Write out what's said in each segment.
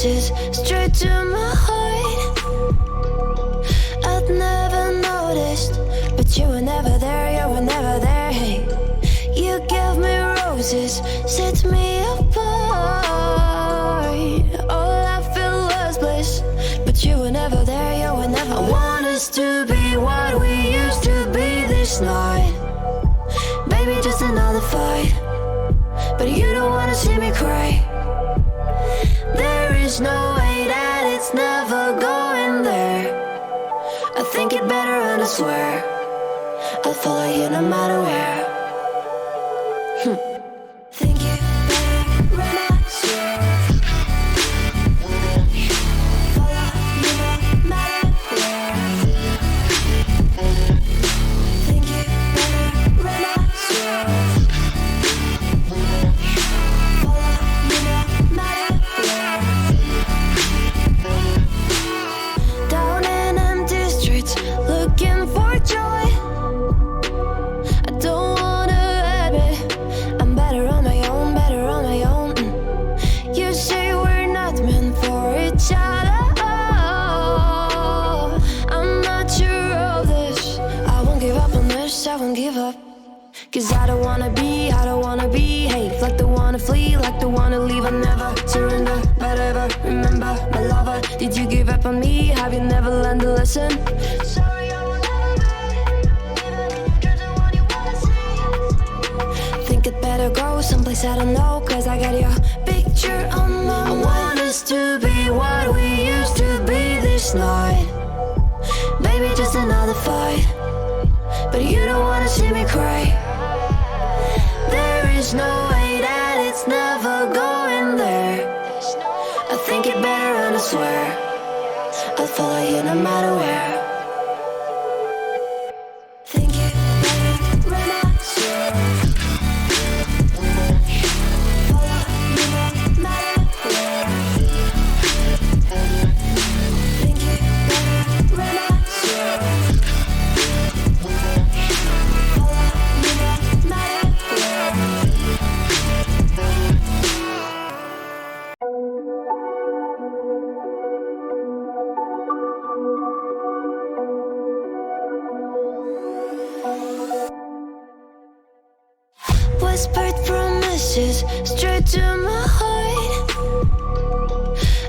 promises straight to my heart. I'd never noticed, but you were never there, you were never there. Hey, you gave me roses, set me apart. All I feel was bliss, but you were never there, you were never. I want us to be what we used to be this night. Baby, just another fight, but you don't wanna see me cry. There is no way that it's never going there. I think it better and I swear I'll follow you no matter where. Think it better and I swear follow you no matter where. Think it better and I swear follow you no matter where. Down in empty streets, looking for joy. I don't wanna admit I'm better on my own, better on my own. You say we're not meant for each other. I'm not sure of this. I won't give up on this, I won't give up. Cause I don't wanna behave like the wanna flee, like the wanna leave. I never surrender, but ever remember my lover. Did you give up on me? Have you never learned a lesson? Sorry, I will never be, even if you're the one you wanna see. Think it better go someplace I don't know, cause I got your picture on my mind. I want us to be what we used to be this night. Baby, just another fight, but you don't wanna see me cry. There is no way that it's never going there. I think it better and I swear I'll follow you no matter where. Think it better and I swear follow you no matter where. Think it better and I swear follow you no matter where. Whispered promises straight to my heart.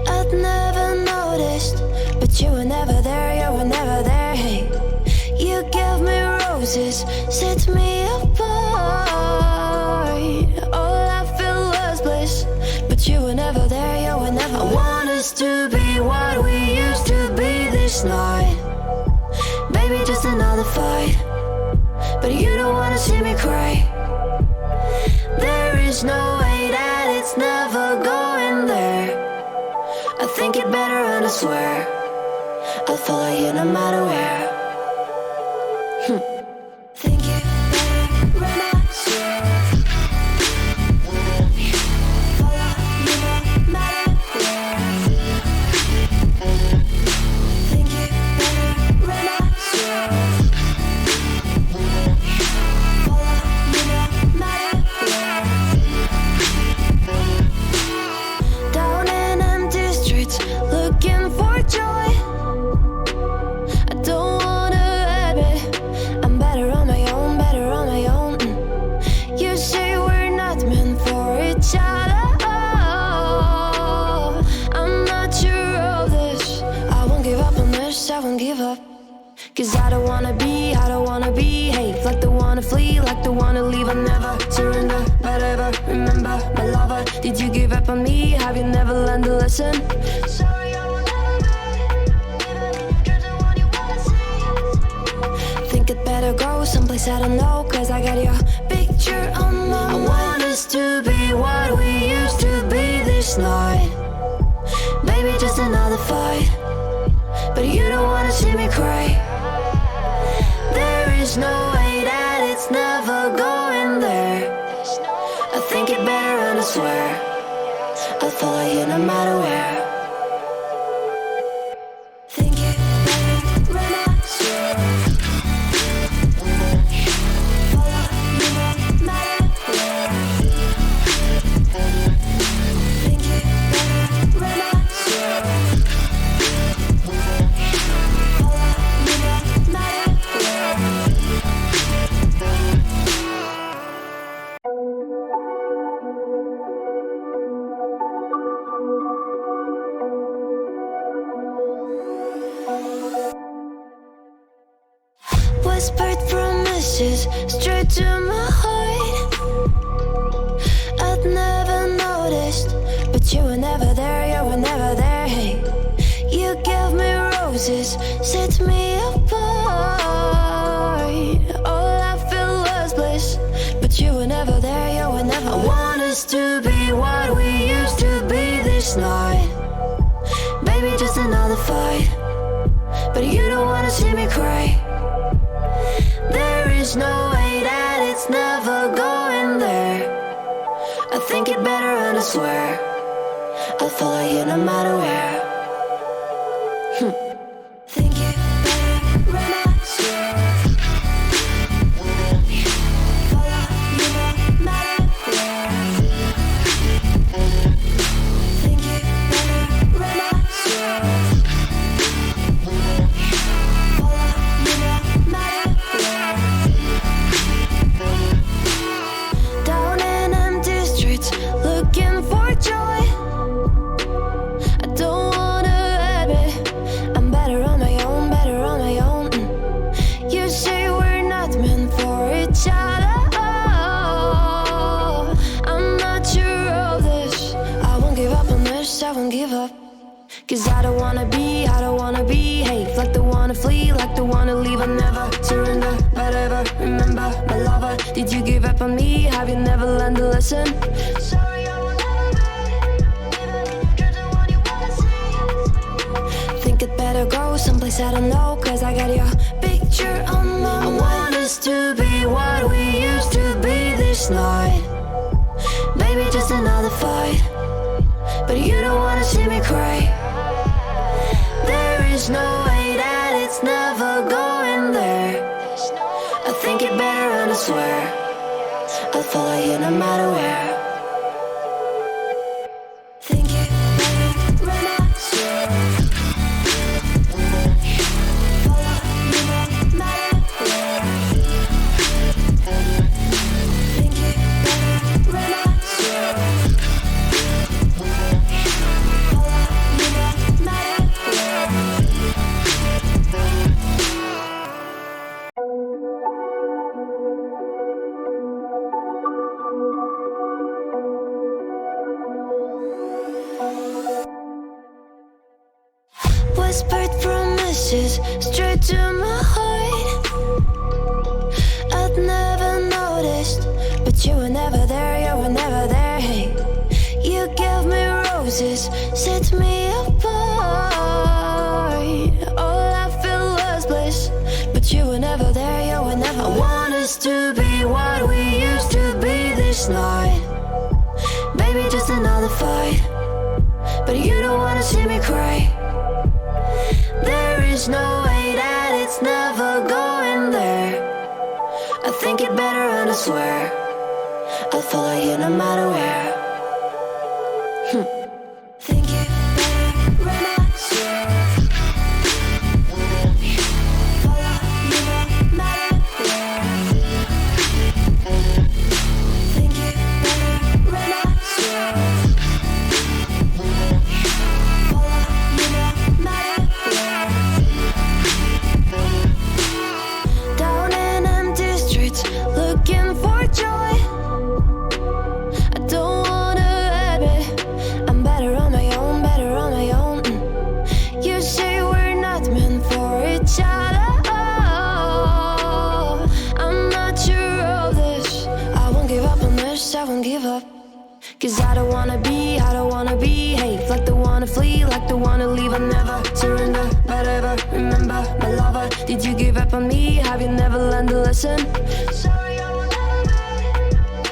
I'd never noticed, but you were never there, you were never there. Hey, you gave me roses, set me apart. All I feel was bliss, but you were never there, you were never. I want us to be what we used to be this night. Baby, just another fight, but you don't wanna see me cry. There is no way that it's never going there. I think it better and I swear I'll follow you no matter where. Think it better and I swear follow you no matter where. Think it better and I swear follow you no matter where. Down in empty streets, looking for joy. I don't wanna admit I'm better on my own, better on my own. You say we're not meant for each other. I'm not sure of this. I won't give up on this, I won't give up. Cause I don't wanna behave like the wanna flee, like the wanna leave. I never surrender, but ever remember my lover. Did you give up on me? Have you never learned a lesson? Sorry, I will never be, even if you're the one you wanna see. Think it better go someplace I don't know, cause I got your picture on my mind. I want us to be what we used to be this night. Baby, just another fight, but you don't wanna see me cry. There is no way that it's never going there. I think it better and I swear I'll follow you no matter where. Think it better and I swear follow you no matter where. Think it better and I swear Whispered promises straight to my heart. I'd never noticed, but you were never there, you were never there. Hey, you gave me roses, set me apart. All I felt was bliss, but you were never there, you were never. I want us to be what we used to be this night. Baby, just another fight, but you don't wanna see me cry. There is no way that it's never going there. I think it better and I swear I'll follow you no matter where. Think it better and I swear follow you no matter where. Think it better and I swear follow you no matter where. Down in empty streets, looking for joy. I don't wanna admit I'm better on my own, better on my own. You say we're not meant for each other. I'm not sure of this. I won't give up on this, I won't give up. Cause I don't wanna behave like the one to flee, like the one to leave. I never surrender, but ever remember my lover. Did you give up on me? Have you never learned to listen? Sorry, I will never be, even if you're the one you wanna see. Think it better go someplace I don't know, cause I got your picture on my mind. I want us to be what we used to be this night. Baby, just another fight, but you don't wanna see me cry. There is no way that it's never going there. I think it better and I swear I'll follow you no matter where. Think it better and I swear follow you no matter where. Think it better and I swear follow you no matter where. Whispered promises straight to my heart. I'd never noticed, but you were never there, you were never there. Hey, you gave me roses, set me apart. All I felt was bliss, but you were never there, you were never. I want us to be what we used to be this night. Baby, just another fight, but you don't wanna see me cry. There is no way that it's never going there. I think it better and I swear I'll follow you no matter where. Think it better and I swear follow you no matter where. Think it better and I swear follow you no matter where. Down in empty streets, looking for joy. I don't wanna admit I'm better on my own, better on my own. You say we're not meant for each other. I'm not sure of this. I won't give up on this, I won't give up. Cause I don't wanna behave like the one to flee, like the one to leave. I never surrender, but ever remember my lover. Did you give up on me? Have you never learned to listen? Sorry, I will never be,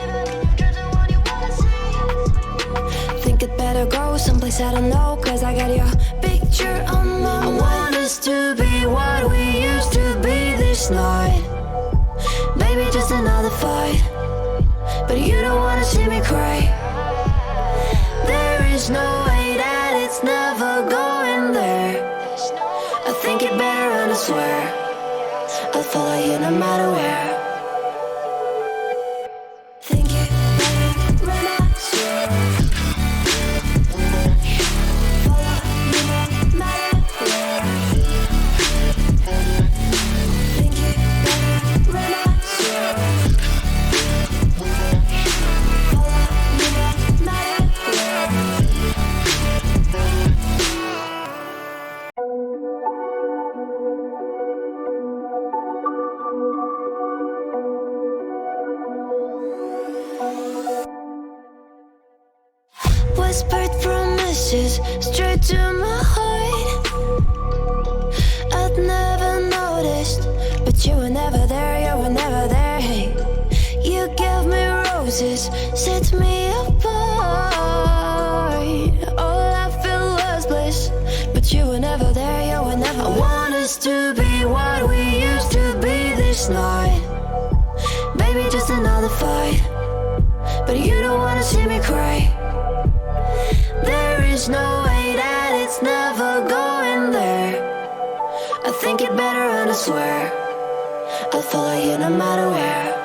even if you're the one you wanna see. Think it better go someplace I don't know, cause I got your picture on my mind. I want us to be what we used to be this night. Baby, just another fight, but you don't wanna see me cry. There is no way that it's never going there. I think it better and I swear I'll follow you no matter where. Think it better and I swear follow you no matter where. Think it better to my heart. I'd never noticed, but you were never there, you were never there. Hey, you gave me roses, set me apart. All I feel was bliss, but you were never there, you were never there. I want us to be what we used to be this night. Baby, just another fight, but you don't wanna see me cry. There is no way that it's never going there. I think it better and I swear I'll follow you no matter where.